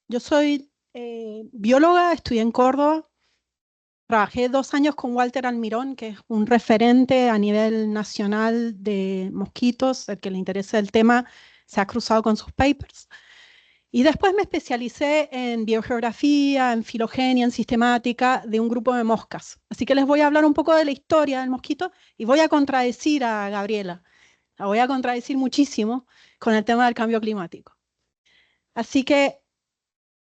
Yo soy bióloga, estudié en Córdoba, trabajé 2 años con Walter Almirón, que es un referente a nivel nacional de mosquitos, el que le interese el tema se ha cruzado con sus papers. Y después me especialicé en biogeografía, en filogenia, en sistemática de un grupo de moscas. Así que les voy a hablar un poco de la historia del mosquito y voy a contradecir a Gabriela. La voy a contradecir muchísimo con el tema del cambio climático. Así que,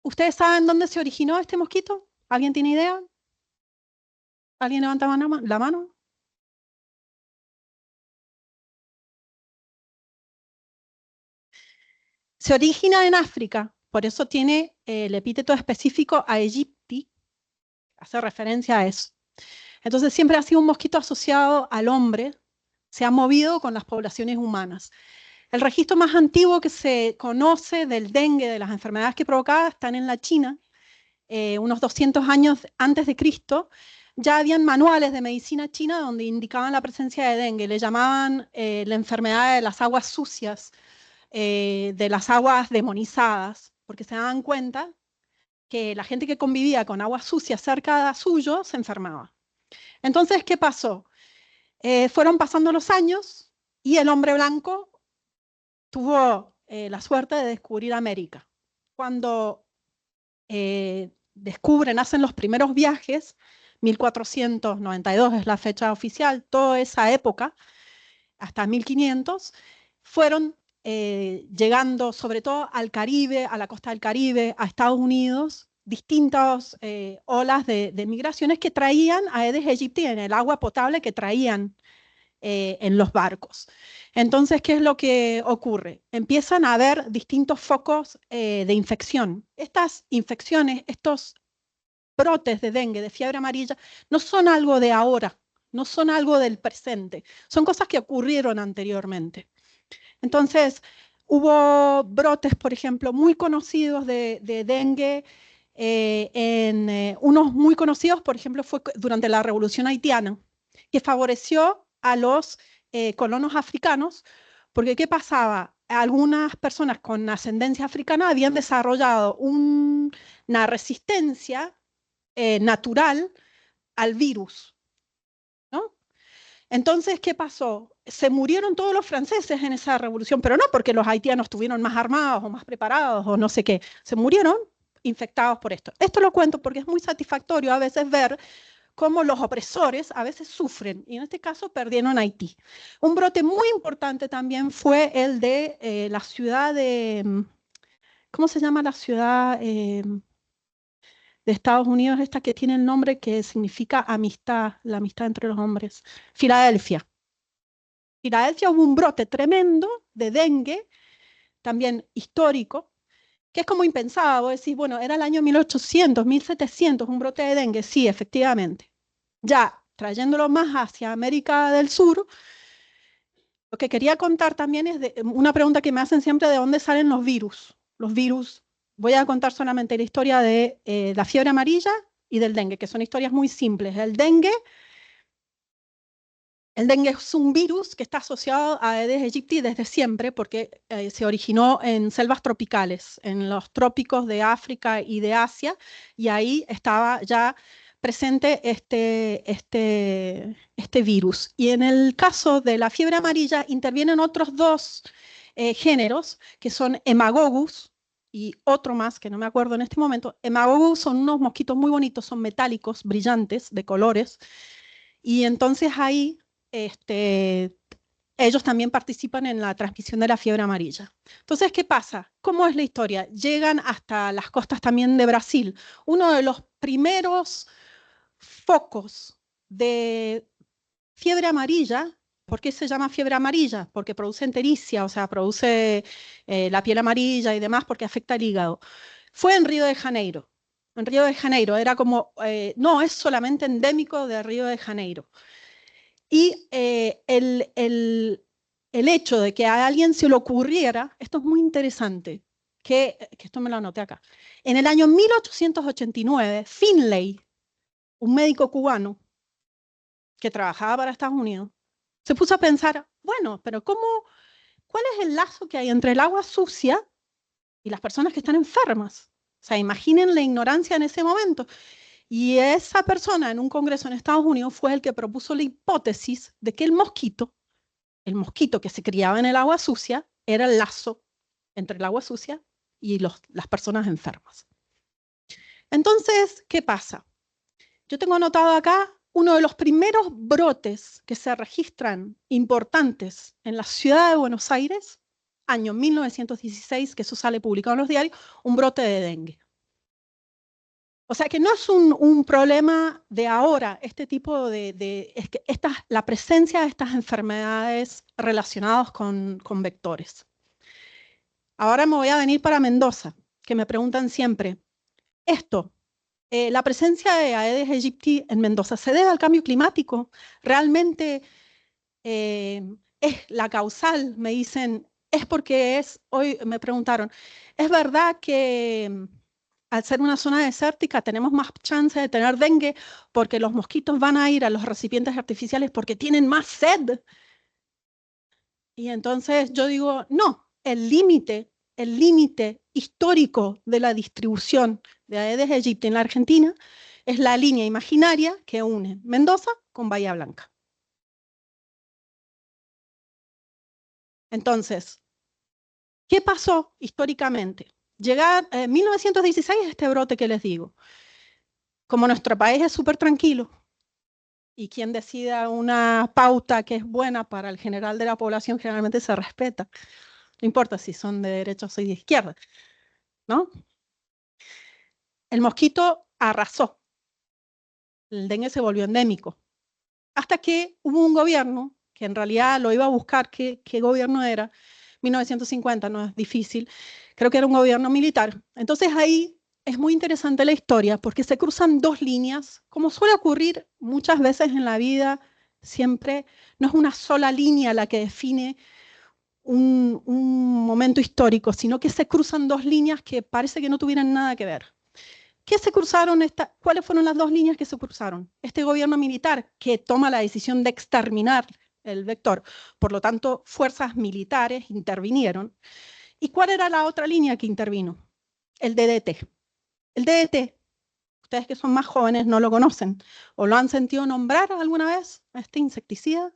¿ustedes saben dónde se originó este mosquito? ¿Alguien tiene idea? ¿Alguien levanta la mano? Se origina en África, por eso tiene el epíteto específico aegypti, hace referencia a eso. Entonces siempre ha sido un mosquito asociado al hombre, se ha movido con las poblaciones humanas. El registro más antiguo que se conoce del dengue, de las enfermedades que provocaba, están en la China, unos 200 años antes de Cristo. Ya habían manuales de medicina china donde indicaban la presencia de dengue, le llamaban la enfermedad de las aguas sucias, de las aguas demonizadas, porque se daban cuenta que la gente que convivía con aguas sucias cerca de suyo se enfermaba. Entonces, ¿qué pasó? Fueron pasando los años y el hombre blanco tuvo la suerte de descubrir América. Cuando hacen los primeros viajes, 1492 es la fecha oficial, toda esa época, hasta 1500, fueron llegando sobre todo al Caribe, a la costa del Caribe, a Estados Unidos, distintas olas de migraciones que traían Aedes aegypti en el agua potable que traían en los barcos. Entonces, ¿qué es lo que ocurre? Empiezan a haber distintos focos de infección. Estas infecciones, estos brotes de dengue, de fiebre amarilla, no son algo de ahora, no son algo del presente, son cosas que ocurrieron anteriormente. Entonces, hubo brotes, por ejemplo, muy conocidos de dengue, unos muy conocidos, por ejemplo, fue durante la Revolución Haitiana, que favoreció a los colonos africanos, porque ¿qué pasaba? Algunas personas con ascendencia africana habían desarrollado una resistencia natural al virus, ¿no? Entonces, ¿qué pasó? Se murieron todos los franceses en esa revolución, pero no porque los haitianos estuvieron más armados o más preparados o no sé qué, se murieron infectados por esto. Esto lo cuento porque es muy satisfactorio a veces ver cómo los opresores a veces sufren, y en este caso perdieron Haití. Un brote muy importante también fue el de la ciudad de, ¿cómo se llama la ciudad de Estados Unidos, esta que tiene el nombre que significa amistad, la amistad entre los hombres? Filadelfia. Filadelfia hubo un brote tremendo de dengue, también histórico, que es como impensado. Vos decís, bueno, era el año 1800, 1700, un brote de dengue. Sí, efectivamente. Ya trayéndolo más hacia América del Sur, lo que quería contar también es una pregunta que me hacen siempre: ¿de dónde salen los virus? Los virus, voy a contar solamente la historia de la fiebre amarilla y del dengue, que son historias muy simples. El dengue es un virus que está asociado a Aedes aegypti desde siempre porque se originó en selvas tropicales, en los trópicos de África y de Asia, y ahí estaba ya presente este virus. Y en el caso de la fiebre amarilla intervienen otros dos géneros, que son Hemagogus y otro más que no me acuerdo en este momento. Hemagogus son unos mosquitos muy bonitos, son metálicos, brillantes, de colores, y entonces ahí este, ellos también participan en la transmisión de la fiebre amarilla. Entonces, ¿qué pasa? ¿Cómo es la historia? Llegan hasta las costas también de Brasil. Uno de los primeros focos de fiebre amarilla. ¿Por qué se llama fiebre amarilla? Porque produce entericia, o sea, produce la piel amarilla y demás, porque afecta el hígado. Fue en Río de Janeiro. En Río de Janeiro era como, no, es solamente endémico de Río de Janeiro. Y el hecho de que a alguien se le ocurriera, esto es muy interesante, que esto me lo anoté acá, en el año 1889, Finlay, un médico cubano que trabajaba para Estados Unidos, se puso a pensar, bueno, pero ¿cuál es el lazo que hay entre el agua sucia y las personas que están enfermas? O sea, imaginen la ignorancia en ese momento. Y esa persona en un congreso en Estados Unidos fue el que propuso la hipótesis de que el mosquito que se criaba en el agua sucia, era el lazo entre el agua sucia y las personas enfermas. Entonces, ¿qué pasa? Yo tengo anotado acá uno de los primeros brotes que se registran importantes en la ciudad de Buenos Aires, año 1916, que eso sale publicado en los diarios, un brote de dengue. O sea que no es un problema de ahora, este tipo es que la presencia de estas enfermedades relacionadas con vectores. Ahora me voy a venir para Mendoza, que me preguntan siempre, la presencia de Aedes aegypti en Mendoza, ¿se debe al cambio climático? ¿Realmente es la causal? Me dicen, es porque hoy me preguntaron, ¿es verdad que al ser una zona desértica tenemos más chance de tener dengue porque los mosquitos van a ir a los recipientes artificiales porque tienen más sed? Y entonces yo digo, no, el límite histórico de la distribución de Aedes aegypti en la Argentina es la línea imaginaria que une Mendoza con Bahía Blanca. Entonces, ¿qué pasó históricamente? Llegar en 1916 este brote que les digo. Como nuestro país es súper tranquilo y quien decida una pauta que es buena para el general de la población generalmente se respeta. No importa si son de derecha o de izquierda, ¿no? El mosquito arrasó. El dengue se volvió endémico. Hasta que hubo un gobierno, que en realidad lo iba a buscar, ¿qué gobierno era? 1950, no es difícil. Creo que era un gobierno militar. Entonces ahí es muy interesante la historia, porque se cruzan dos líneas, como suele ocurrir muchas veces en la vida, siempre no es una sola línea la que define un momento histórico, sino que se cruzan dos líneas que parece que no tuvieran nada que ver. ¿Qué se cruzaron? ¿Cuáles fueron las dos líneas que se cruzaron? Este gobierno militar que toma la decisión de exterminar el vector, por lo tanto, fuerzas militares intervinieron. ¿Y cuál era la otra línea que intervino? El DDT. El DDT, ustedes que son más jóvenes no lo conocen, o lo han sentido nombrar alguna vez, este insecticida.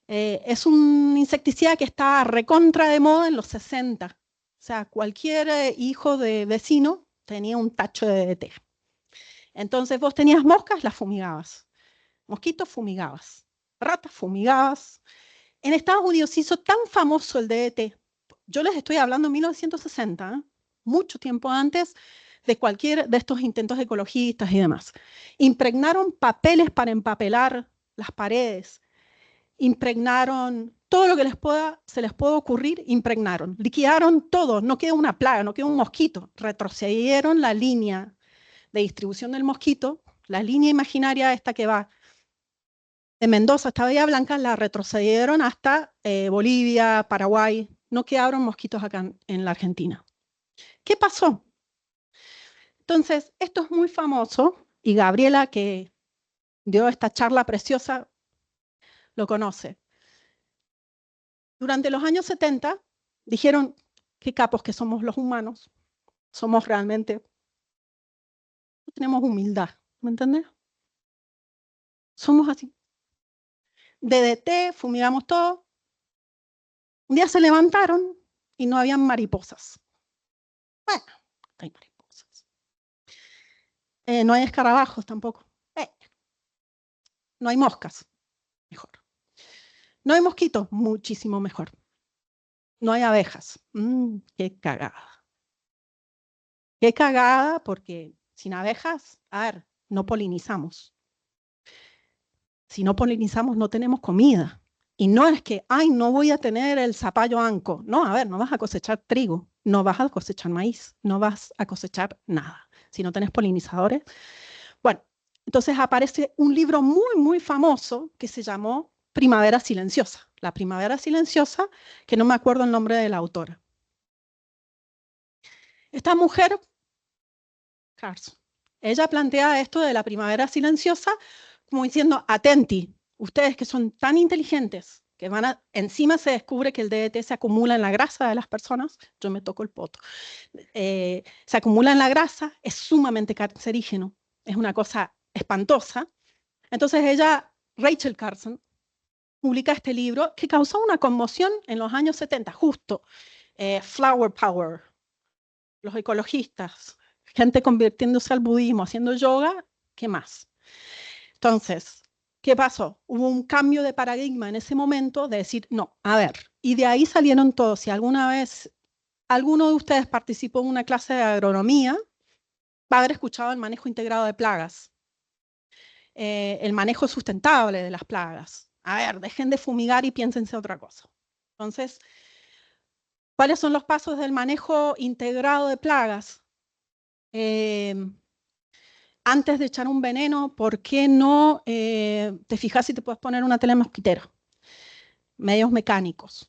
Es un insecticida que está recontra de moda en los 60. O sea, cualquier hijo de vecino tenía un tacho de DDT. Entonces vos tenías moscas, las fumigabas. Mosquitos, fumigabas. Ratas, fumigabas. En Estados Unidos se hizo tan famoso el DDT. Yo les estoy hablando de 1960, ¿eh? Mucho tiempo antes de cualquier de estos intentos ecologistas y demás. Impregnaron papeles para empapelar las paredes. Impregnaron todo lo que se les pueda ocurrir, impregnaron. Liquidaron todo, no quedó una plaga, no quedó un mosquito. Retrocedieron la línea de distribución del mosquito, la línea imaginaria esta que va de Mendoza hasta Bahía Blanca, la retrocedieron hasta Bolivia, Paraguay. No quedaron mosquitos acá en la Argentina. ¿Qué pasó? Entonces, esto es muy famoso y Gabriela, que dio esta charla preciosa, lo conoce. Durante los años 70 dijeron, qué capos que somos los humanos, somos realmente, no tenemos humildad, ¿me entendés? Somos así. DDT, fumigamos todo. Un día se levantaron y no habían mariposas. Bueno, no hay mariposas. No hay escarabajos tampoco. No hay moscas, mejor. No hay mosquitos, muchísimo mejor. No hay abejas. Qué cagada. Qué cagada, porque sin abejas, a ver, no polinizamos. Si no polinizamos, no tenemos comida. Y no es que, ay, no voy a tener el zapallo anco. No, a ver, no vas a cosechar trigo, no vas a cosechar maíz, no vas a cosechar nada. Si no tenés polinizadores. Bueno, entonces aparece un libro muy, muy famoso que se llamó Primavera Silenciosa. La Primavera Silenciosa, que no me acuerdo el nombre de la autora. Esta mujer, Carson, ella plantea esto de la Primavera Silenciosa como diciendo, atenti, ustedes que son tan inteligentes, que encima se descubre que el DDT se acumula en la grasa de las personas, yo me toco el poto, se acumula en la grasa, es sumamente cancerígeno, es una cosa espantosa. Entonces ella, Rachel Carson, publica este libro que causó una conmoción en los años 70, justo, Flower Power, los ecologistas, gente convirtiéndose al budismo, haciendo yoga, ¿qué más? Entonces, ¿qué pasó? Hubo un cambio de paradigma en ese momento de decir, no, a ver, y de ahí salieron todos. Si alguna vez alguno de ustedes participó en una clase de agronomía, va a haber escuchado el manejo integrado de plagas, el manejo sustentable de las plagas. A ver, dejen de fumigar y piénsense otra cosa. Entonces, ¿cuáles son los pasos del manejo integrado de plagas? Antes de echar un veneno, ¿por qué no te fijas si te puedes poner una tela mosquitera? Medios mecánicos.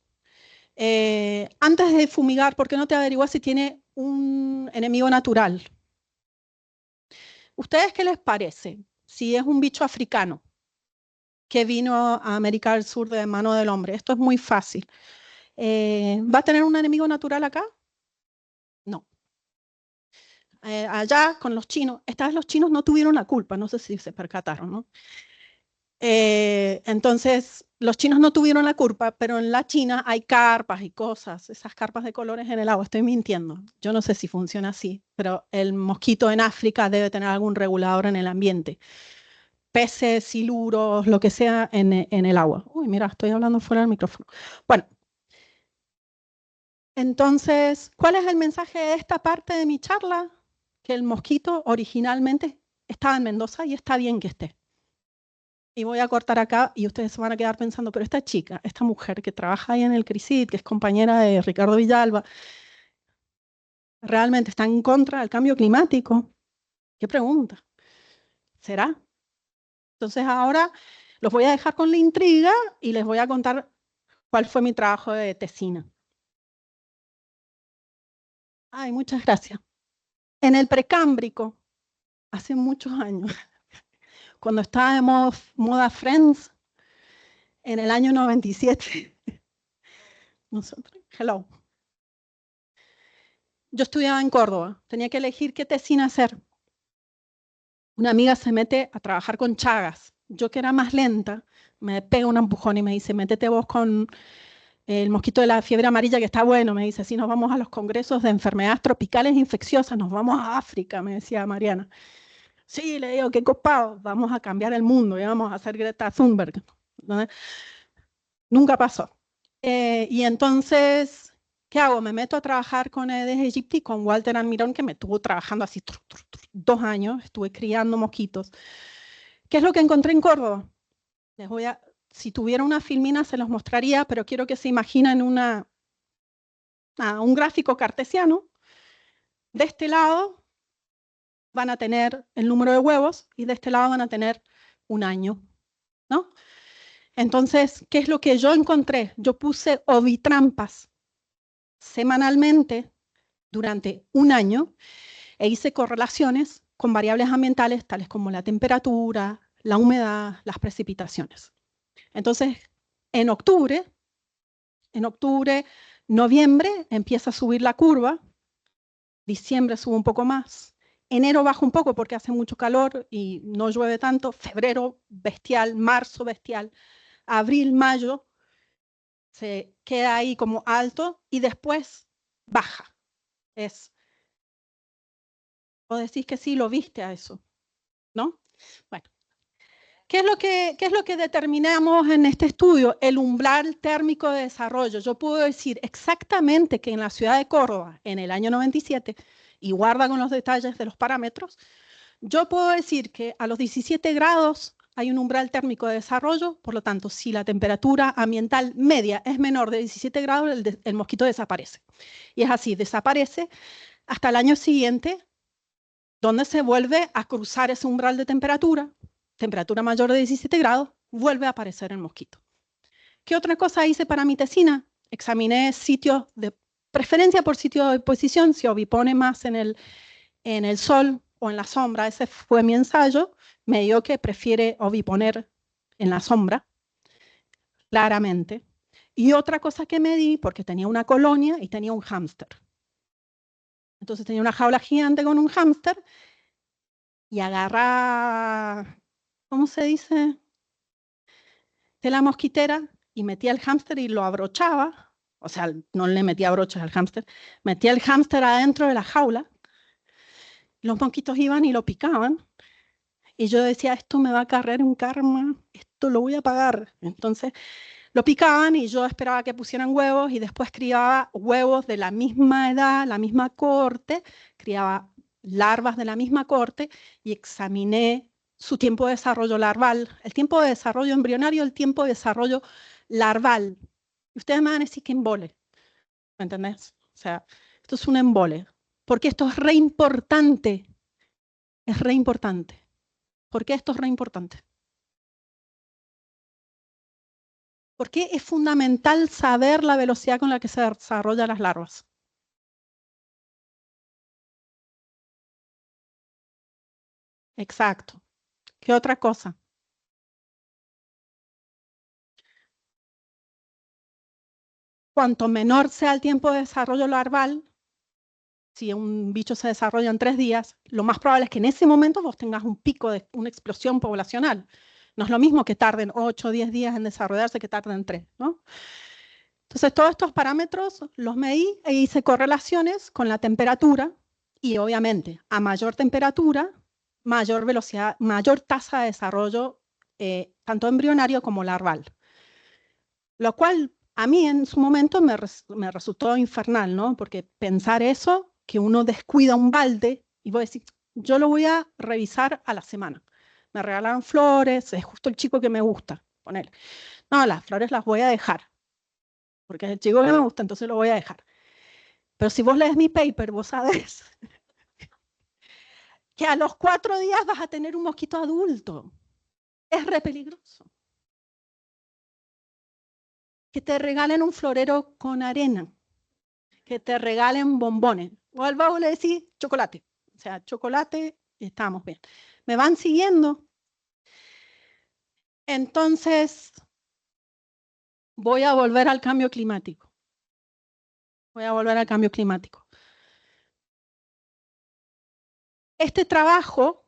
Antes de fumigar, ¿por qué no te averiguas si tiene un enemigo natural? ¿Ustedes qué les parece? Si es un bicho africano que vino a América del Sur de mano del hombre. Esto es muy fácil. ¿Va a tener un enemigo natural acá? No. Allá con los chinos, esta vez los chinos no tuvieron la culpa, no sé si se percataron, ¿no? Entonces, los chinos no tuvieron la culpa, pero en la China hay carpas y cosas, esas carpas de colores en el agua. Estoy mintiendo, yo no sé si funciona así, pero el mosquito en África debe tener algún regulador en el ambiente. Peces, siluros, lo que sea en el agua. Uy, mira, estoy hablando fuera del micrófono. Bueno, entonces, ¿cuál es el mensaje de esta parte de mi charla? Que el mosquito originalmente estaba en Mendoza y está bien que esté. Y voy a cortar acá y ustedes se van a quedar pensando, pero esta chica, esta mujer que trabaja ahí en el CRISIT, que es compañera de Ricardo Villalba, ¿realmente está en contra del cambio climático? ¿Qué pregunta? ¿Será? Entonces ahora los voy a dejar con la intriga y les voy a contar cuál fue mi trabajo de tesina. Ay, muchas gracias. En el Precámbrico, hace muchos años, cuando estaba de moda Friends, en el año 97, nosotros, hello. Yo estudiaba en Córdoba, tenía que elegir qué tesina hacer. Una amiga se mete a trabajar con Chagas. Yo, que era más lenta, me pega un empujón y me dice, métete vos con el mosquito de la fiebre amarilla, que está bueno. Me dice, sí, nos vamos a los congresos de enfermedades tropicales infecciosas, nos vamos a África, me decía Mariana. Sí, le digo, qué copado, vamos a cambiar el mundo y vamos a hacer Greta Thunberg. ¿No? Nunca pasó. Y entonces, ¿qué hago? Me meto a trabajar con Aedes aegypti, con Walter Almirón, que me estuvo trabajando así 2 años, estuve criando mosquitos. ¿Qué es lo que encontré en Córdoba? Si tuviera una filmina se los mostraría, pero quiero que se imaginen un gráfico cartesiano. De este lado van a tener el número de huevos y de este lado van a tener un año, ¿no? Entonces, ¿qué es lo que yo encontré? Yo puse ovitrampas semanalmente durante un año e hice correlaciones con variables ambientales tales como la temperatura, la humedad, las precipitaciones. Entonces, en octubre, noviembre empieza a subir la curva, diciembre sube un poco más, enero baja un poco porque hace mucho calor y no llueve tanto, febrero bestial, marzo bestial, abril, mayo se queda ahí como alto y después baja. O decís que sí, lo viste a eso, ¿no? Bueno, ¿qué es lo que determinamos en este estudio? El umbral térmico de desarrollo. Yo puedo decir exactamente que en la ciudad de Córdoba, en el año 97, y guarda con los detalles de los parámetros, yo puedo decir que a los 17 grados hay un umbral térmico de desarrollo, por lo tanto, si la temperatura ambiental media es menor de 17 grados, el mosquito desaparece. Y es así, desaparece hasta el año siguiente, donde se vuelve a cruzar ese umbral de temperatura mayor de 17 grados, vuelve a aparecer el mosquito. ¿Qué otra cosa hice para mi tesina? Examiné sitios de preferencia por sitio de posición, si ovipone más en el sol o en la sombra. Ese fue mi ensayo. Me dio que prefiere oviponer en la sombra. claramente. Y otra cosa que medí, porque tenía una colonia y tenía un hámster. Entonces tenía una jaula gigante con un hámster y agarraba, ¿cómo se dice? De la mosquitera y metía el hámster y lo abrochaba. O sea, no le metía brochas al hámster. Metía el hámster adentro de la jaula. Los mosquitos iban y lo picaban. Y yo decía, esto me va a cargar un karma, esto lo voy a pagar. Entonces lo picaban y yo esperaba que pusieran huevos y después criaba huevos de la misma edad, la misma cohorte, criaba larvas de la misma cohorte y examiné su tiempo de desarrollo larval, el tiempo de desarrollo embrionario, el tiempo de desarrollo larval. Y ustedes me van a decir que embole, ¿me entendés? O sea, esto es un embole, porque esto es re importante, es re importante. ¿Por qué esto es re importante? ¿Por qué es fundamental saber la velocidad con la que se desarrollan las larvas? Exacto. ¿Qué otra cosa? Cuanto menor sea el tiempo de desarrollo larval, si un bicho se desarrolla en 3 días, lo más probable es que en ese momento vos tengas un pico de una explosión poblacional. No es lo mismo que tarden 8 o 10 días en desarrollarse que tarden 3, ¿no? Entonces, todos estos parámetros los medí e hice correlaciones con la temperatura y obviamente a mayor temperatura, mayor velocidad, mayor tasa de desarrollo, tanto embrionario como larval. Lo cual a mí en su momento me resultó infernal, ¿no? Porque pensar eso, que uno descuida un balde y vos decís, yo lo voy a revisar a la semana. Me regalaron flores, es justo el chico que me gusta, poner. No, las flores las voy a dejar, porque es el chico que me gusta, entonces lo voy a dejar. Pero si vos lees mi paper, vos sabés que a los 4 días vas a tener un mosquito adulto. Es re peligroso. Que te regalen un florero con arena, que te regalen bombones. O al vago le decís chocolate. O sea, chocolate y estamos bien. ¿Me van siguiendo? Entonces, voy a volver al cambio climático. Voy a volver al cambio climático. Este trabajo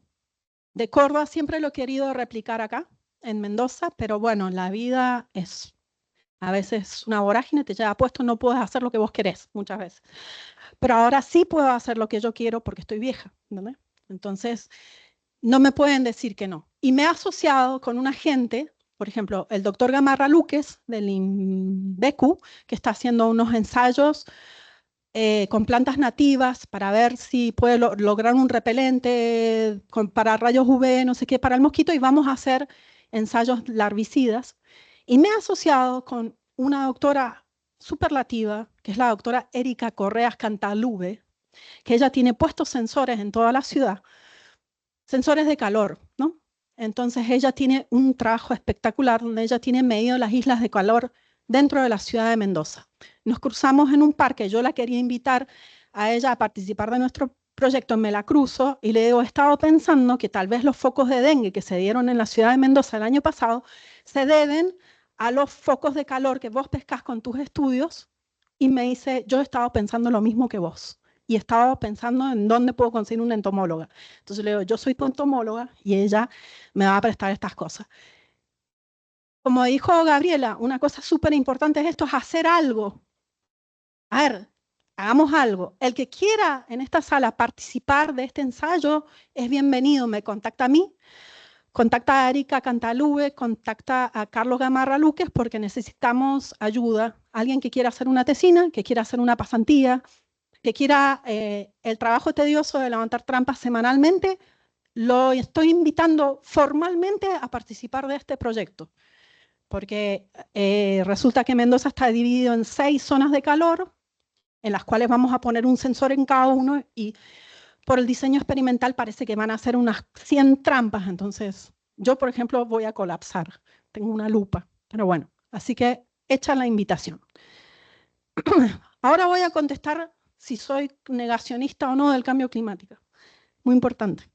de Córdoba siempre lo he querido replicar acá, en Mendoza, pero bueno, la vida es a veces una vorágine, te lleva puesto, no puedes hacer lo que vos querés muchas veces. Pero ahora sí puedo hacer lo que yo quiero porque estoy vieja, ¿entendés? Entonces, no me pueden decir que no. Y me he asociado con una gente, por ejemplo, el doctor Gamarra Luques del INBECU, que está haciendo unos ensayos con plantas nativas para ver si puede lograr un repelente para rayos UV, no sé qué, para el mosquito, y vamos a hacer ensayos larvicidas. Y me he asociado con una doctora superlativa, que es la doctora Erika Correas Cantalube, que ella tiene puestos sensores en toda la ciudad, sensores de calor, ¿no? Entonces ella tiene un trabajo espectacular donde ella tiene medido las islas de calor dentro de la ciudad de Mendoza. Nos cruzamos en un parque, yo la quería invitar a ella a participar de nuestro proyecto, me la cruzo y le digo, he estado pensando que tal vez los focos de dengue que se dieron en la ciudad de Mendoza el año pasado se deben a los focos de calor que vos pescas con tus estudios, y me dice, yo he estado pensando lo mismo que vos y estaba pensando en dónde puedo conseguir una entomóloga. Entonces le digo, yo soy tu entomóloga y ella me va a prestar estas cosas. Como dijo Gabriela, una cosa súper importante es esto, es hacer algo. A ver, hagamos algo. El que quiera en esta sala participar de este ensayo es bienvenido. Me contacta a mí, contacta a Erika Cantalube, contacta a Carlos Gamarra Luques porque necesitamos ayuda. Alguien que quiera hacer una tesina, que quiera hacer una pasantía, que quiera el trabajo tedioso de levantar trampas semanalmente, lo estoy invitando formalmente a participar de este proyecto, porque resulta que Mendoza está dividido en 6 zonas de calor, en las cuales vamos a poner un sensor en cada uno, y por el diseño experimental parece que van a hacer unas 100 trampas, entonces yo, por ejemplo, voy a colapsar, tengo una lupa, pero bueno, así que hecha la invitación. Ahora voy a contestar si soy negacionista o no del cambio climático. Muy importante.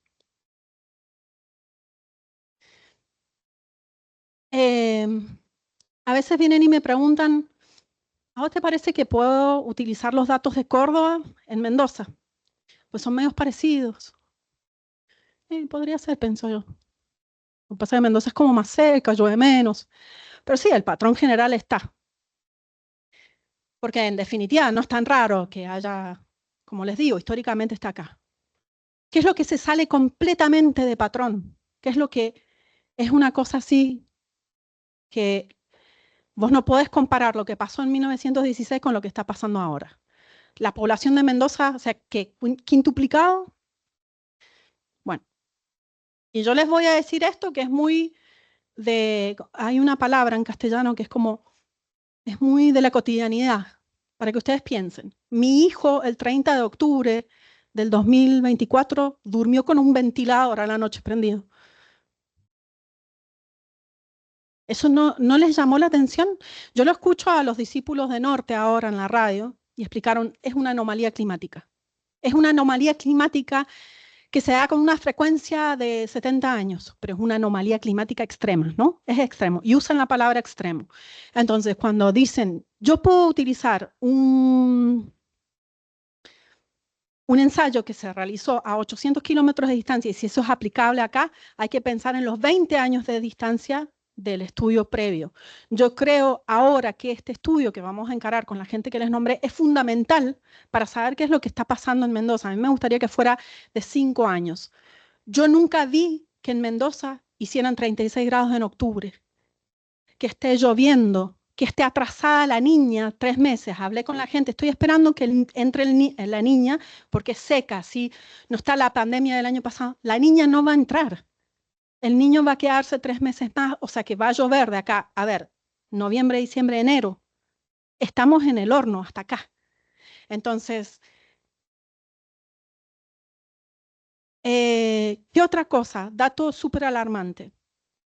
A veces vienen y me preguntan, ¿a vos te parece que puedo utilizar los datos de Córdoba en Mendoza? Pues son medios parecidos. Podría ser, pienso yo. Lo que pasa es que Mendoza es como más seca, llueve menos. Pero sí, el patrón general está. Porque en definitiva no es tan raro que haya, como les digo, históricamente está acá. ¿Qué es lo que se sale completamente de patrón? ¿Qué es lo que es una cosa así que vos no podés comparar lo que pasó en 1916 con lo que está pasando ahora? La población de Mendoza, o sea, que quintuplicado. Bueno, y yo les voy a decir esto que es muy hay una palabra en castellano que es como, es muy de la cotidianidad, para que ustedes piensen. Mi hijo el 30 de octubre del 2024 durmió con un ventilador a la noche prendido. ¿Eso no les llamó la atención? Yo lo escucho a los discípulos de Norte ahora en la radio y explicaron, es una anomalía climática. Es una anomalía climática que se da con una frecuencia de 70 años, pero es una anomalía climática extrema, ¿no? Es extremo, y usan la palabra extremo. Entonces, cuando dicen, yo puedo utilizar un ensayo que se realizó a 800 kilómetros de distancia, y si eso es aplicable acá, hay que pensar en los 20 años de distancia del estudio previo. Yo creo ahora que este estudio que vamos a encarar con la gente que les nombré es fundamental para saber qué es lo que está pasando en Mendoza. A mí me gustaría que fuera de 5 años. Yo nunca vi que en Mendoza hicieran 36 grados en octubre, que esté lloviendo, que esté atrasada la niña 3 meses. Hablé con la gente, estoy esperando que entre la niña, porque es seca, si no está la pandemia del año pasado, la niña no va a entrar. El niño va a quedarse 3 meses más, o sea que va a llover de acá, a ver, noviembre, diciembre, enero. Estamos en el horno hasta acá. Entonces, ¿qué otra cosa? Dato súper alarmante.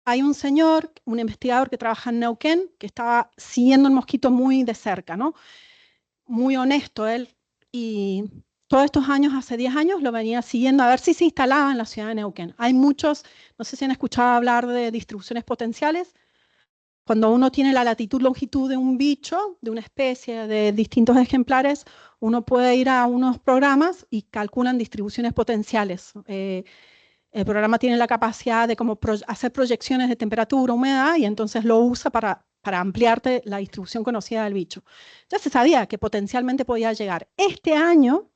Hay un señor, un investigador que trabaja en Neuquén, que estaba siguiendo el mosquito muy de cerca, ¿no? Muy honesto él, y todos estos años, hace 10 años, lo venía siguiendo a ver si se instalaba en la ciudad de Neuquén. Hay muchos, no sé si han escuchado hablar de distribuciones potenciales, cuando uno tiene la latitud, longitud de un bicho, de una especie, de distintos ejemplares, uno puede ir a unos programas y calculan distribuciones potenciales. El programa tiene la capacidad de como hacer proyecciones de temperatura, humedad, y entonces lo usa para ampliarte la distribución conocida del bicho. Ya se sabía que potencialmente podía llegar. Este año,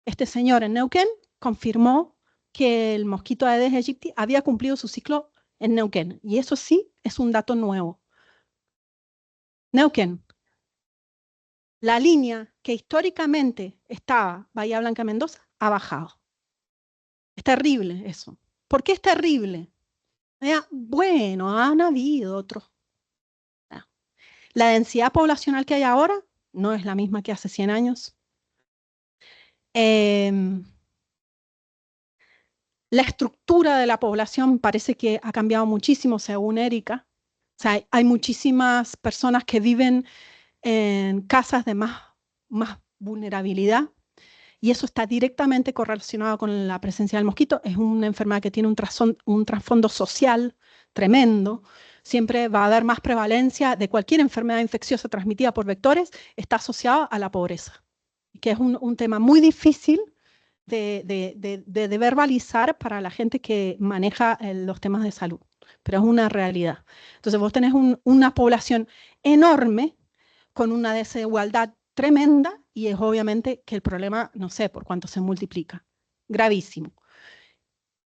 este señor en Neuquén confirmó que el mosquito Aedes aegypti había cumplido su ciclo en Neuquén, y eso sí es un dato nuevo. Neuquén, la línea que históricamente estaba Bahía Blanca Mendoza, ha bajado. Es terrible eso. ¿Por qué es terrible? Bueno, han habido otros. La densidad poblacional que hay ahora no es la misma que hace 100 años. La estructura de la población parece que ha cambiado muchísimo, según Erika. O sea, hay muchísimas personas que viven en casas de más vulnerabilidad, y eso está directamente correlacionado con la presencia del mosquito. Es una enfermedad que tiene un trasfondo social tremendo. Siempre va a haber más prevalencia de cualquier enfermedad infecciosa transmitida por vectores, está asociada a la pobreza, que es un tema muy difícil de verbalizar para la gente que maneja los temas de salud, pero es una realidad. Entonces vos tenés una población enorme con una desigualdad tremenda, y es obviamente que el problema, no sé por cuánto se multiplica, gravísimo.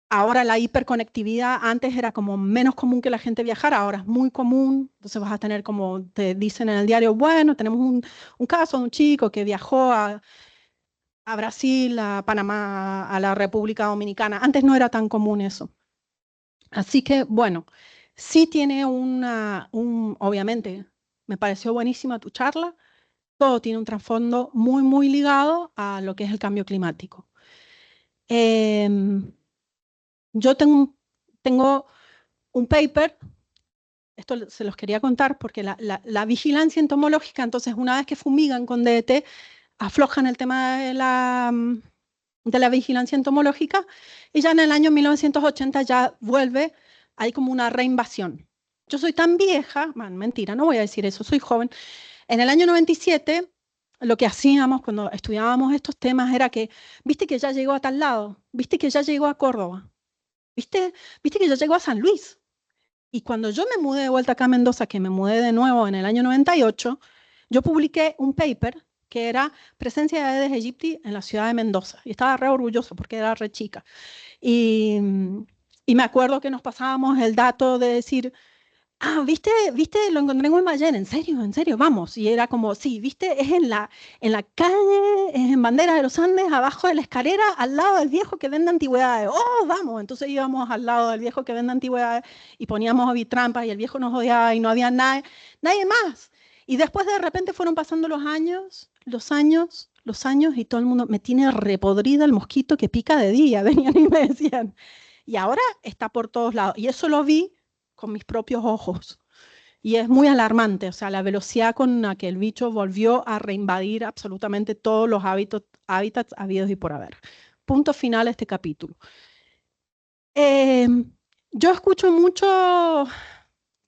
Ahora la hiperconectividad, antes era como menos común que la gente viajara, ahora es muy común. Entonces vas a tener, como te dicen en el diario, bueno, tenemos un caso de un chico que viajó a Brasil, a Panamá, a la República Dominicana. Antes no era tan común eso. Así que, bueno, sí tiene obviamente, me pareció buenísima tu charla. Todo tiene un trasfondo muy, muy ligado a lo que es el cambio climático. Yo tengo un paper, esto se los quería contar, porque la vigilancia entomológica, entonces una vez que fumigan con DDT, aflojan el tema de la vigilancia entomológica, y ya en el año 1980 ya vuelve, hay como una reinvasión. Yo soy tan vieja, man, mentira, no voy a decir eso, soy joven. En el año 97, lo que hacíamos cuando estudiábamos estos temas era que, viste que ya llegó a tal lado, viste que ya llegó a Córdoba, viste que ya llegó a San Luis. Y cuando yo me mudé de vuelta acá a Mendoza, que me mudé de nuevo en el año 98, yo publiqué un paper que era Presencia de Aedes aegypti en la ciudad de Mendoza. Y estaba re orgulloso porque era re chica. Y, y me acuerdo que nos pasábamos el dato de decir, ah, ¿viste? Lo encontré en Guaymallén, en serio, vamos. Y era como, sí, ¿viste? Es en la calle, es en Bandera de los Andes, abajo de la escalera, al lado del viejo que vende antigüedades. Oh, vamos. Entonces íbamos al lado del viejo que vende antigüedades y poníamos trampas y el viejo nos odiaba y no había nadie más. Y después de repente fueron pasando los años y todo el mundo, me tiene repodrida el mosquito que pica de día, venían y me decían. Y ahora está por todos lados. Y eso lo vi con mis propios ojos. Y es muy alarmante, o sea, la velocidad con la que el bicho volvió a reinvadir absolutamente todos los hábitats habidos y por haber. Punto final a este capítulo. Eh, yo escucho mucho,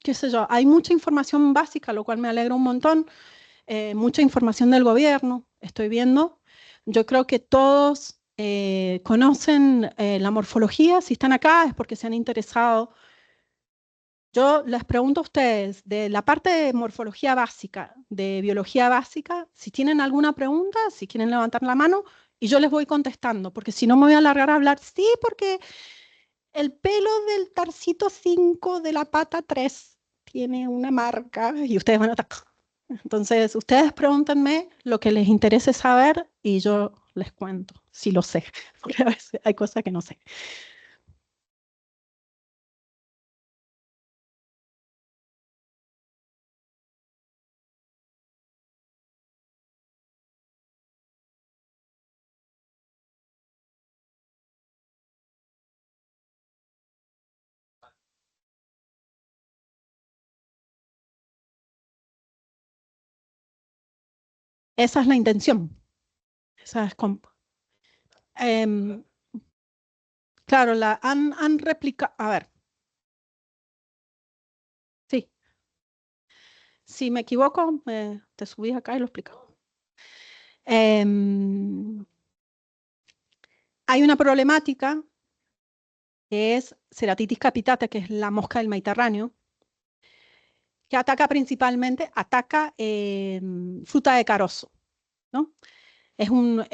qué sé yo, hay mucha información básica, lo cual me alegra un montón, mucha información del gobierno, estoy viendo. Yo creo que todos conocen la morfología, si están acá es porque se han interesado. Yo les pregunto a ustedes, de la parte de morfología básica, de biología básica, si tienen alguna pregunta, si quieren levantar la mano, y yo les voy contestando, porque si no me voy a alargar a hablar, sí, porque el pelo del tarcito 5 de la pata 3 tiene una marca, y ustedes van a estar... Entonces, ustedes pregúntenme lo que les interese saber y yo les cuento, si lo sé, porque a veces hay cosas que no sé. Esa es la intención. Esa es em, claro, han replicado, a ver, sí, si me equivoco, te subís acá y lo explico. Em, hay una problemática que es Ceratitis capitata, que es la mosca del Mediterráneo, que ataca principalmente, ataca fruta de carozo, ¿no? Es un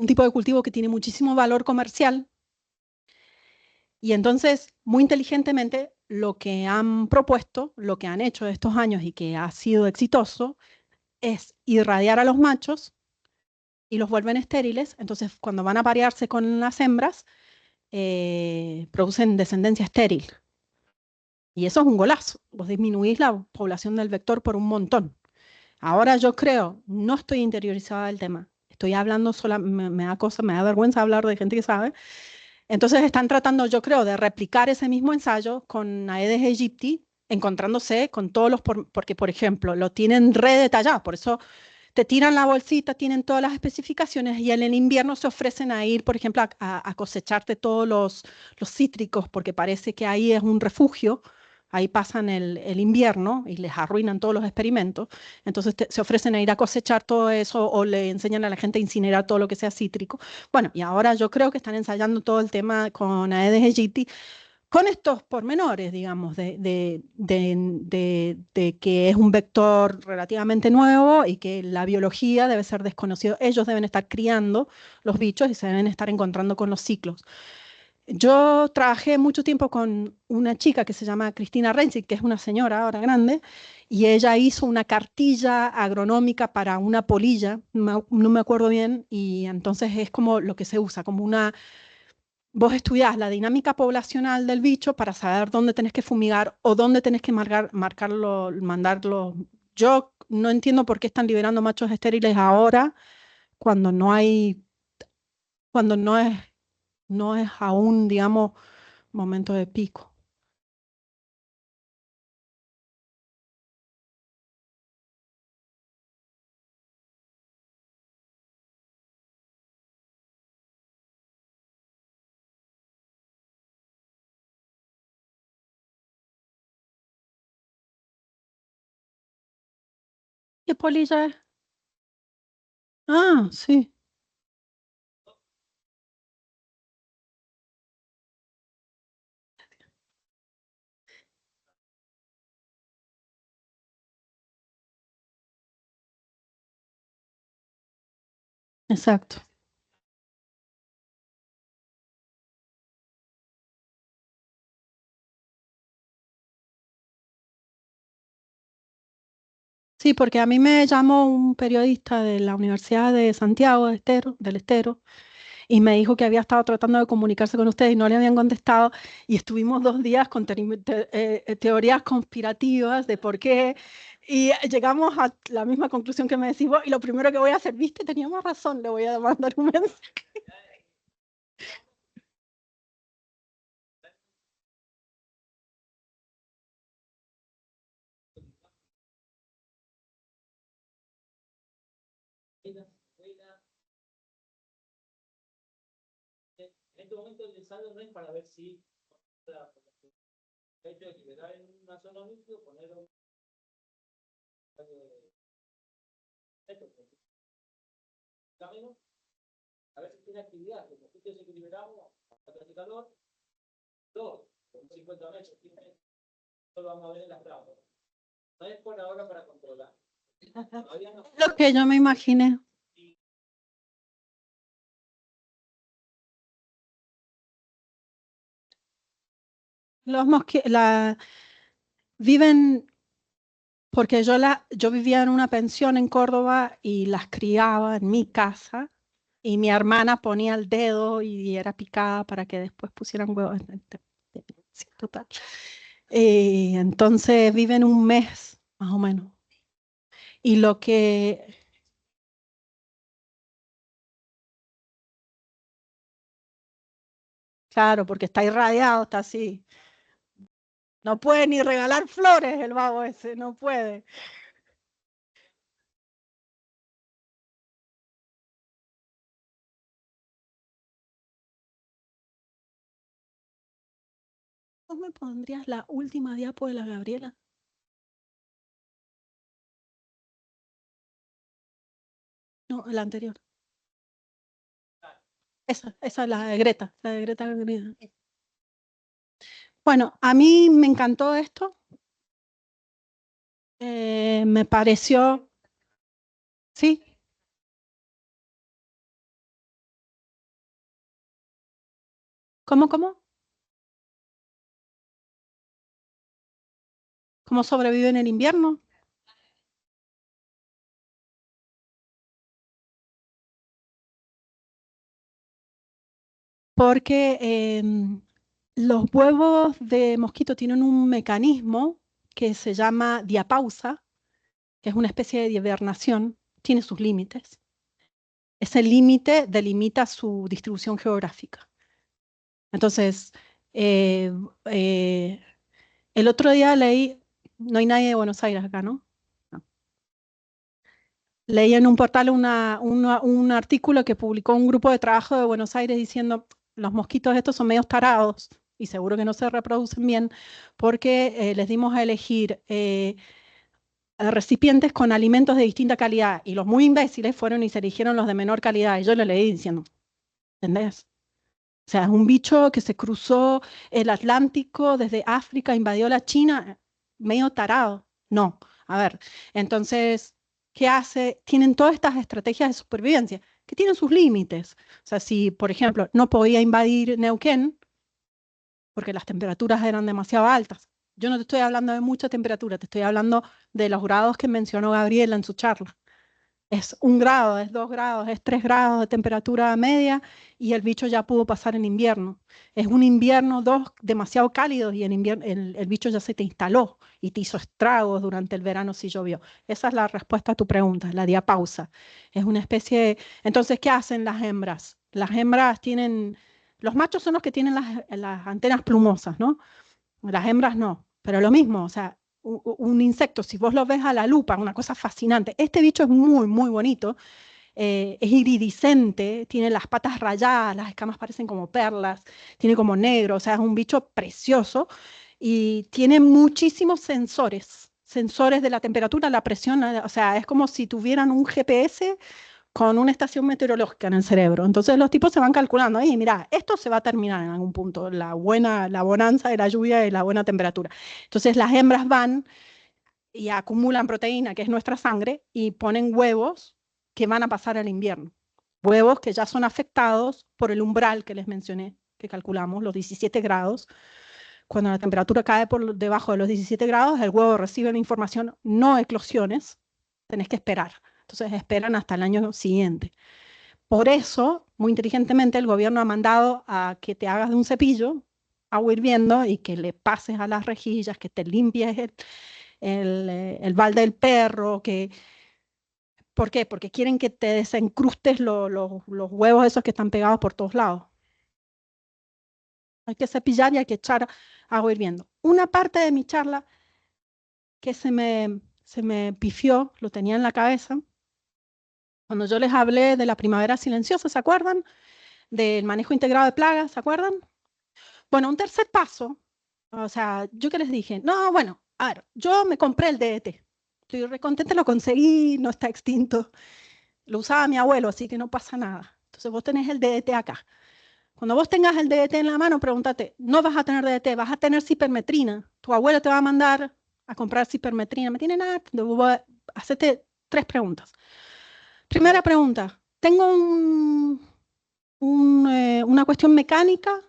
tipo de cultivo que tiene muchísimo valor comercial y entonces, muy inteligentemente, lo que han propuesto, lo que han hecho estos años y que ha sido exitoso, es irradiar a los machos y los vuelven estériles. Entonces, cuando van a parearse con las hembras, producen descendencia estéril. Y eso es un golazo. Vos disminuís la población del vector por un montón. Ahora yo creo, no estoy interiorizada del tema. Estoy hablando sola, me da cosa, me da vergüenza hablar de gente que sabe. Entonces están tratando, yo creo, de replicar ese mismo ensayo con Aedes aegypti, encontrándose con todos porque por ejemplo, lo tienen re detallado, por eso te tiran la bolsita, tienen todas las especificaciones y en el invierno se ofrecen a ir, por ejemplo, a cosecharte todos los cítricos, porque parece que ahí es un refugio, ahí pasan el invierno y les arruinan todos los experimentos, entonces se ofrecen a ir a cosechar todo eso o le enseñan a la gente a incinerar todo lo que sea cítrico. Bueno, y ahora yo creo que están ensayando todo el tema con Aedes aegypti, con estos pormenores, digamos, de que es un vector relativamente nuevo y que la biología debe ser desconocida. Ellos deben estar criando los bichos y se deben estar encontrando con los ciclos. Yo trabajé mucho tiempo con una chica que se llama Cristina Renzi, que es una señora ahora grande, y ella hizo una cartilla agronómica para una polilla, no me acuerdo bien, y entonces es como lo que se usa, como una vos estudiás la dinámica poblacional del bicho para saber dónde tenés que fumigar o dónde tenés que marcarlo, mandarlo. Yo no entiendo por qué están liberando machos estériles ahora cuando no hay, cuando no es aún, digamos, momento de pico. ¿Qué polilla es? Ah, sí, exacto. Sí, porque a mí me llamó un periodista de la Universidad de Santiago del Estero, y me dijo que había estado tratando de comunicarse con ustedes y no le habían contestado, y estuvimos 2 días con teorías conspirativas de por qué, y llegamos a la misma conclusión que me decís vos, y lo primero que voy a hacer, viste, teníamos razón, le voy a mandar un mensaje. Lo que yo me imaginé. Los mosquitos viven, porque yo vivía en una pensión en Córdoba y las criaba en mi casa, y mi hermana ponía el dedo y era picada para que después pusieran huevos. Sí, total. Entonces viven un mes, más o menos. Y lo que, claro, porque está irradiado, está así. No puede ni regalar flores el vago ese, no puede. ¿Vos me pondrías la última diapo de la Gabriela? No, la anterior. Esa es la de Greta Garrido. Bueno, a mí me encantó esto. Me pareció, sí, ¿cómo? ¿Cómo sobreviven el invierno? Porque los huevos de mosquito tienen un mecanismo que se llama diapausa, que es una especie de hibernación, tiene sus límites. Ese límite delimita su distribución geográfica. Entonces, eh, eh, el otro día leí, no hay nadie de Buenos Aires acá, ¿no? No. Leí en un portal un artículo que publicó un grupo de trabajo de Buenos Aires diciendo, los mosquitos estos son medios tarados y seguro que no se reproducen bien porque les dimos a elegir recipientes con alimentos de distinta calidad, y los muy imbéciles fueron y se eligieron los de menor calidad. Y yo lo leí diciendo, ¿entendés? O sea, es un bicho que se cruzó el Atlántico desde África, invadió la China, medio tarado. No, a ver, entonces, ¿qué hace? Tienen todas estas estrategias de supervivencia que tienen sus límites. O sea, si, por ejemplo, no podía invadir Neuquén porque las temperaturas eran demasiado altas. Yo no te estoy hablando de mucha temperatura, te estoy hablando de los grados que mencionó Gabriela en su charla. Es 1 grado, es 2 grados, es 3 grados de temperatura media, y el bicho ya pudo pasar en invierno. Es un invierno, dos demasiado cálidos, y en invierno el bicho ya se te instaló y te hizo estragos durante el verano si llovió. Esa es la respuesta a tu pregunta, la diapausa. Es una especie de... Entonces, ¿qué hacen las hembras? Las hembras tienen... Los machos son los que tienen las antenas plumosas, ¿no? Las hembras no, pero lo mismo, o sea, un insecto, si vos lo ves a la lupa, una cosa fascinante. Este bicho es muy, muy bonito, es iridiscente, tiene las patas rayadas, las escamas parecen como perlas, tiene como negro, o sea, es un bicho precioso y tiene muchísimos sensores de la temperatura, la presión, o sea, es como si tuvieran un GPS con una estación meteorológica en el cerebro. Entonces los tipos se van calculando, y mira, esto se va a terminar en algún punto, la bonanza de la lluvia y la buena temperatura. Entonces las hembras van y acumulan proteína, que es nuestra sangre, y ponen huevos que van a pasar al invierno. Huevos que ya son afectados por el umbral que les mencioné, que calculamos, los 17 grados. Cuando la temperatura cae por debajo de los 17 grados, el huevo recibe la información, no eclosiones, tenés que esperar. Entonces esperan hasta el año siguiente. Por eso, muy inteligentemente, el gobierno ha mandado a que te hagas de un cepillo, agua hirviendo, y que le pases a las rejillas, que te limpies el balde del perro. ¿Por qué? Porque quieren que te desencrustes los huevos esos que están pegados por todos lados. Hay que cepillar y hay que echar agua hirviendo. Una parte de mi charla que se me pifió, lo tenía en la cabeza, cuando yo les hablé de la primavera silenciosa, ¿se acuerdan? Del manejo integrado de plagas, ¿se acuerdan? Bueno, un tercer paso, o sea, yo que les dije, no, bueno, a ver, yo me compré el DDT, estoy recontenta, lo conseguí, no está extinto, lo usaba mi abuelo, así que no pasa nada. Entonces vos tenés el DDT acá. Cuando vos tengas el DDT en la mano, pregúntate, no vas a tener DDT, vas a tener cipermetrina. Tu abuelo te va a mandar a comprar cipermetrina. ¿Me tiene nada? Hacete 3 preguntas. Primera pregunta, tengo una cuestión mecánica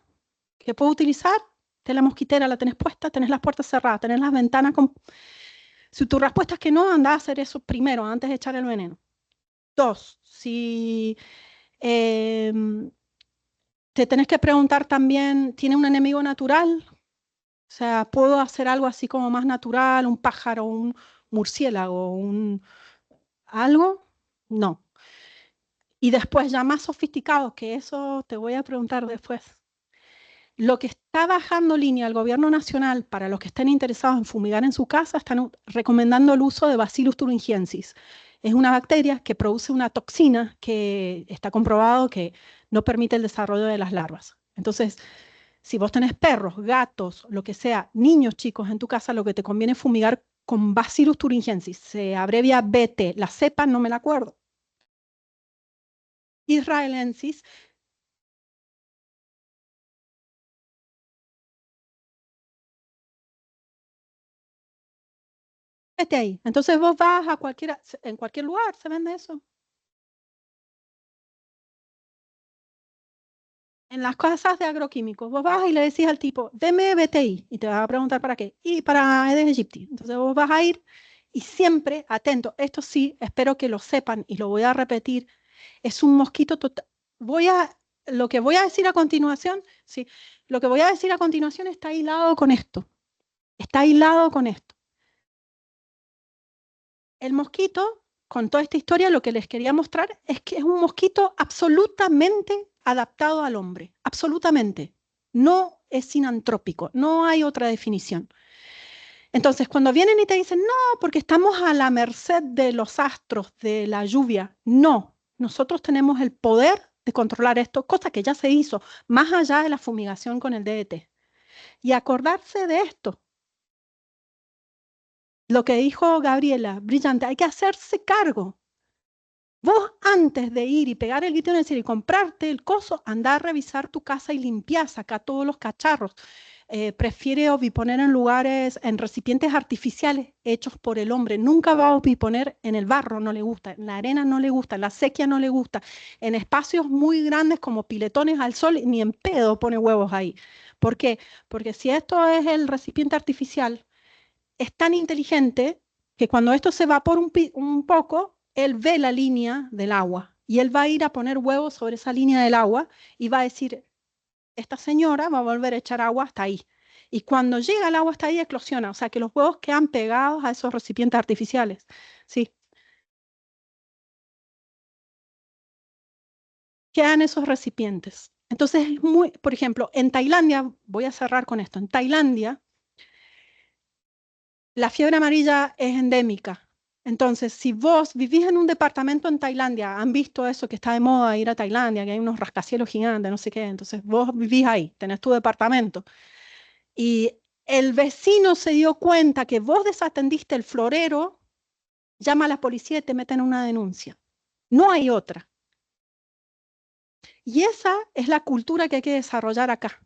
que puedo utilizar. La mosquitera la tenés puesta, tenés las puertas cerradas, tenés las ventanas con... Si tu respuesta es que no, anda a hacer eso primero, antes de echar el veneno. 2, si te tenés que preguntar también, ¿tiene un enemigo natural? O sea, ¿puedo hacer algo así como más natural, un pájaro, un murciélago, algo? No. Y después, ya más sofisticado, que eso te voy a preguntar después. Lo que está bajando línea el gobierno nacional, para los que estén interesados en fumigar en su casa, están recomendando el uso de Bacillus thuringiensis. Es una bacteria que produce una toxina que está comprobado que no permite el desarrollo de las larvas. Entonces, si vos tenés perros, gatos, lo que sea, niños chicos en tu casa, lo que te conviene es fumigar con Bacillus thuringiensis. Se abrevia BT. La cepa no me la acuerdo. Israelensis. Vete ahí. Entonces vos vas a en cualquier lugar se vende eso. En las casas de agroquímicos, vos vas y le decís al tipo, deme BTI, y te va a preguntar para qué. Y para Aedes aegypti. Entonces vos vas a ir y siempre, atento, esto sí, espero que lo sepan y lo voy a repetir, es un mosquito total. Lo que voy a decir a continuación, sí, lo que voy a decir a continuación está hilado con esto. Está hilado con esto. El mosquito, con toda esta historia, lo que les quería mostrar es que es un mosquito absolutamente adaptado al hombre, absolutamente. No es sinantrópico, no hay otra definición. Entonces, cuando vienen y te dicen, no, porque estamos a la merced de los astros, de la lluvia, no, nosotros tenemos el poder de controlar esto, cosa que ya se hizo, más allá de la fumigación con el DDT. Y acordarse de esto, lo que dijo Gabriela, brillante, hay que hacerse cargo. Vos antes de ir y pegar el grito en el cielo y comprarte el coso, anda a revisar tu casa y limpiar, saca todos los cacharros. Prefiere oviponer en lugares, en recipientes artificiales hechos por el hombre. Nunca va a oviponer en el barro, no le gusta, en la arena no le gusta, en la sequía no le gusta, en espacios muy grandes como piletones al sol, ni en pedo pone huevos ahí. ¿Por qué? Porque si esto es el recipiente artificial, es tan inteligente que cuando esto se evapora un poco, él ve la línea del agua y él va a ir a poner huevos sobre esa línea del agua y va a decir, esta señora va a volver a echar agua hasta ahí. Y cuando llega el agua hasta ahí, eclosiona. O sea, que los huevos quedan pegados a esos recipientes artificiales. Sí, quedan esos recipientes. Entonces, por ejemplo, en Tailandia, voy a cerrar con esto, en Tailandia, la fiebre amarilla es endémica. Entonces, si vos vivís en un departamento en Tailandia, han visto eso que está de moda ir a Tailandia, que hay unos rascacielos gigantes, no sé qué, entonces vos vivís ahí, tenés tu departamento y el vecino se dio cuenta que vos desatendiste el florero, llama a la policía y te meten una denuncia. No hay otra. Y esa es la cultura que hay que desarrollar acá.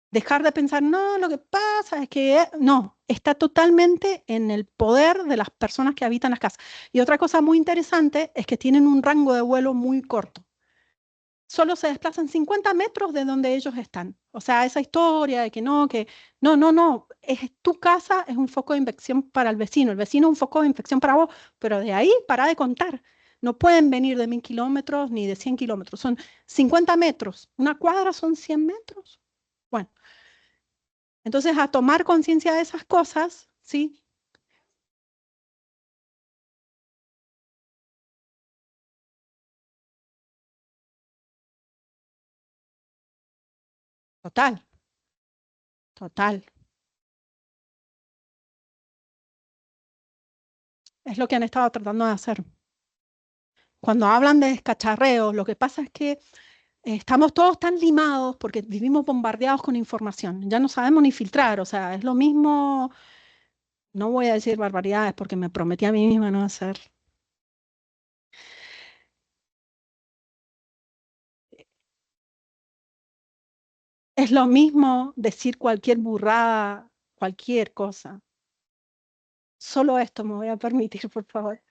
Dejar de pensar, no, lo que pasa es que no, está totalmente en el poder de las personas que habitan las casas. Y otra cosa muy interesante es que tienen un rango de vuelo muy corto. Solo se desplazan 50 metros de donde ellos están. O sea, esa historia de que no, no, es tu casa, es un foco de infección para el vecino es un foco de infección para vos, pero de ahí para de contar. No pueden venir de 1000 kilómetros ni de 100 kilómetros, son 50 metros. Una cuadra son 100 metros. Bueno, entonces a tomar conciencia de esas cosas, ¿sí? Total, total. Es lo que han estado tratando de hacer. Cuando hablan de descacharreos, lo que pasa es que estamos todos tan limados porque vivimos bombardeados con información. Ya no sabemos ni filtrar, o sea, es lo mismo, no voy a decir barbaridades porque me prometí a mí misma no hacer. Es lo mismo decir cualquier burrada, cualquier cosa. Solo esto me voy a permitir, por favor.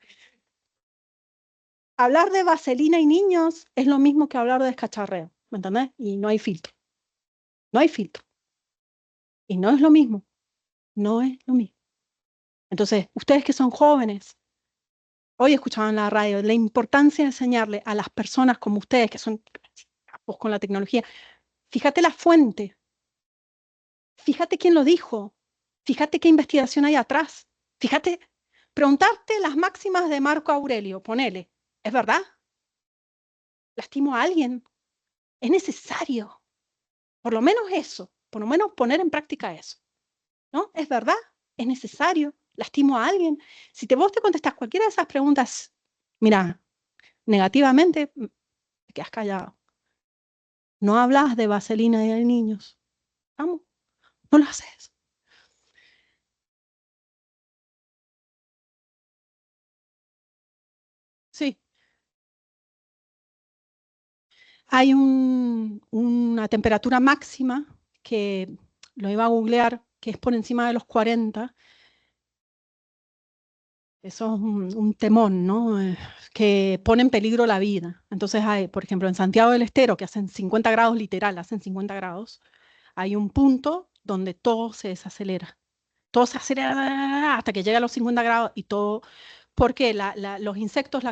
Hablar de vaselina y niños es lo mismo que hablar de descacharreo, ¿me entendés? Y no hay filtro. No hay filtro. Y no es lo mismo. No es lo mismo. Entonces, ustedes que son jóvenes, hoy escuchaban en la radio la importancia de enseñarle a las personas como ustedes, que son capos con la tecnología, fíjate la fuente, fíjate quién lo dijo, fíjate qué investigación hay atrás, fíjate, preguntarte las máximas de Marco Aurelio, ponele, ¿es verdad? ¿Lastimo a alguien? ¿Es necesario? Por lo menos eso, por lo menos poner en práctica eso, ¿no? ¿Es verdad? ¿Es necesario? ¿Lastimo a alguien? Si vos te contestás cualquiera de esas preguntas, mira, negativamente, te quedas callado. No hablas de vaselina y de niños. Vamos, no lo haces. Sí, hay una temperatura máxima que lo iba a googlear, que es por encima de los 40. Eso es un temón, ¿no? Que pone en peligro la vida. Entonces hay, por ejemplo, en Santiago del Estero, que hacen 50 grados literal, hacen 50 grados, hay un punto donde todo se desacelera. Todo se acelera hasta que llega a los 50 grados y todo, porque los insectos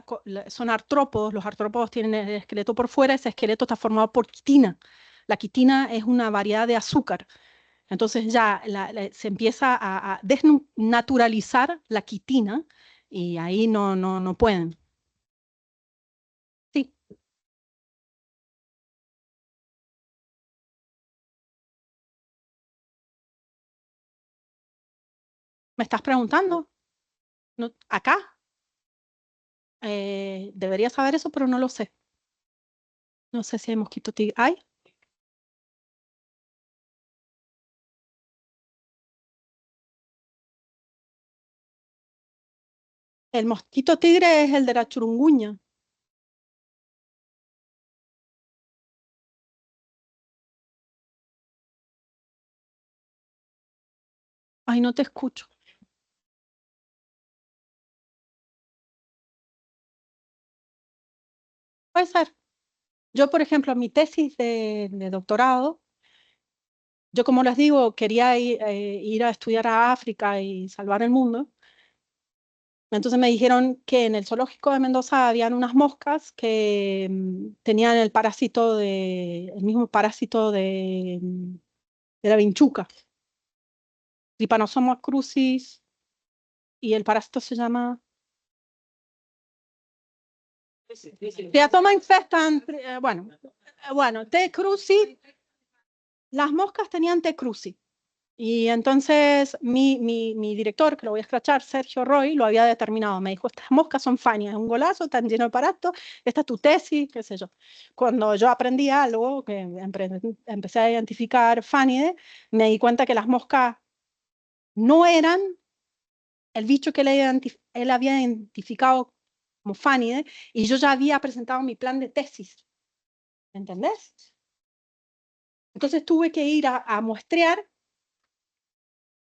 son artrópodos, los artrópodos tienen el esqueleto por fuera, ese esqueleto está formado por quitina. La quitina es una variedad de azúcar. Entonces ya se empieza a desnaturalizar la quitina y ahí no pueden. Sí, ¿me estás preguntando? No, acá debería saber eso, pero no lo sé. No sé si hay mosquito tigre. ¿Hay? El mosquito tigre es el de la churunguña. Ay, no te escucho. Puede ser. Yo, por ejemplo, mi tesis de doctorado, yo como les digo, quería ir a estudiar a África y salvar el mundo. Entonces me dijeron que en el zoológico de Mendoza habían unas moscas que tenían el mismo parásito de la vinchuca, Trypanosoma crucis, y el parásito se llama Triatoma infestan, bueno, T. crucis, las moscas tenían T. crucis. Y entonces mi director, que lo voy a escrachar, Sergio Roy, lo había determinado. Me dijo, estas moscas son fanias, es un golazo, están lleno de aparato, esta es tu tesis, qué sé yo. Cuando yo aprendí algo, que empecé a identificar fanides, me di cuenta que las moscas no eran el bicho que él había identificado como Fanny, y yo ya había presentado mi plan de tesis. ¿Entendés? Entonces tuve que ir a muestrear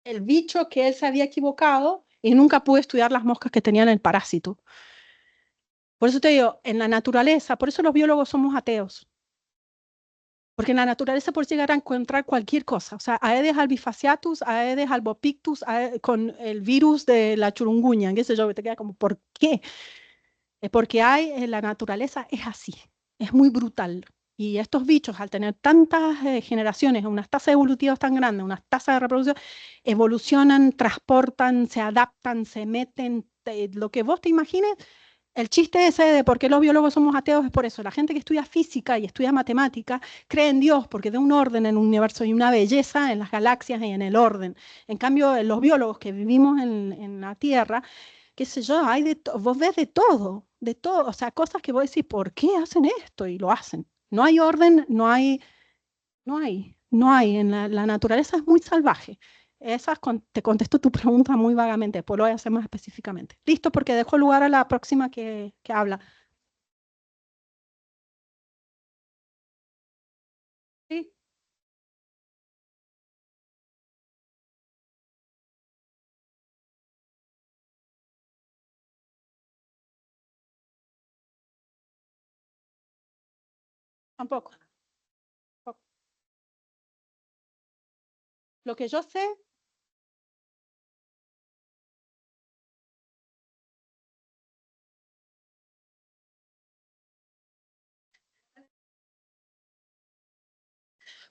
el bicho que él se había equivocado y nunca pude estudiar las moscas que tenían el parásito. Por eso te digo, en la naturaleza, por eso los biólogos somos ateos. Porque en la naturaleza puedes llegar a encontrar cualquier cosa. O sea, Aedes albifasciatus, Aedes albopictus, con el virus de la churunguña, qué sé yo, te queda como, ¿por qué? Es porque hay, en la naturaleza es así, es muy brutal. Y estos bichos, al tener tantas generaciones, unas tasas evolutivas tan grandes, unas tasas de reproducción, evolucionan, transportan, se adaptan, se meten, lo que vos te imagines. El chiste ese de por qué los biólogos somos ateos es por eso. La gente que estudia física y estudia matemática cree en Dios porque da un orden en el universo y una belleza en las galaxias y en el orden. En cambio, los biólogos que vivimos en la Tierra, qué sé yo, vos ves de todo, o sea, cosas que vos decís, ¿por qué hacen esto? Y lo hacen. No hay orden, no hay. La naturaleza es muy salvaje. Te contesto tu pregunta muy vagamente, después lo voy a hacer más específicamente. Listo, porque dejo lugar a la próxima que habla. Sí, tampoco. Tampoco. Lo que yo sé,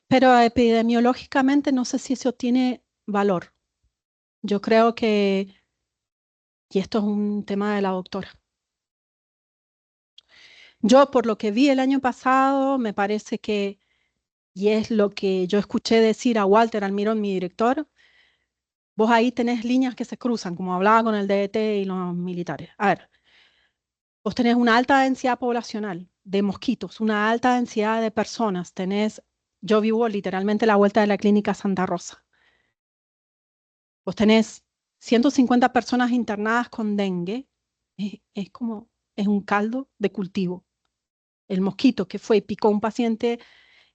pero epidemiológicamente no sé si eso tiene valor. Yo creo que, y esto es un tema de la doctora. Yo, por lo que vi el año pasado, me parece que, y es lo que yo escuché decir a Walter Almirón, mi director, vos ahí tenés líneas que se cruzan, como hablaba con el DT y los militares. A ver, vos tenés una alta densidad poblacional de mosquitos, una alta densidad de personas. Yo vivo literalmente a la vuelta de la clínica Santa Rosa. Vos tenés 150 personas internadas con dengue. Es como, es un caldo de cultivo. El mosquito que fue y picó a un paciente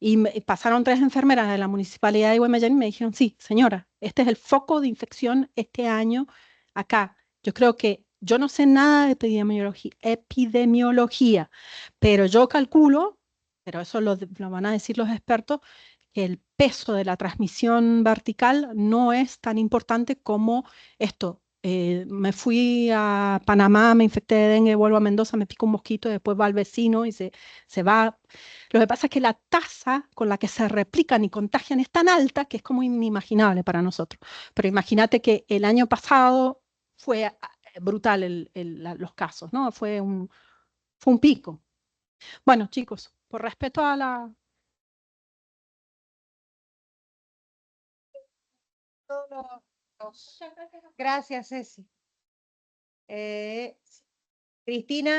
y pasaron 3 enfermeras de la municipalidad de Guaymallén y me dijeron, sí, señora, este es el foco de infección este año acá. Yo creo que yo no sé nada de epidemiología, pero yo calculo, pero eso lo van a decir los expertos, que el peso de la transmisión vertical no es tan importante como esto. Me fui a Panamá, me infecté de dengue, vuelvo a Mendoza, me pico un mosquito, después va al vecino y se va. Lo que pasa es que la tasa con la que se replican y contagian es tan alta que es como inimaginable para nosotros. Pero imagínate que el año pasado fue brutal los casos, ¿no? Fue un pico. Bueno, chicos, por respeto a la... Gracias, Ceci. Eh, Cristina.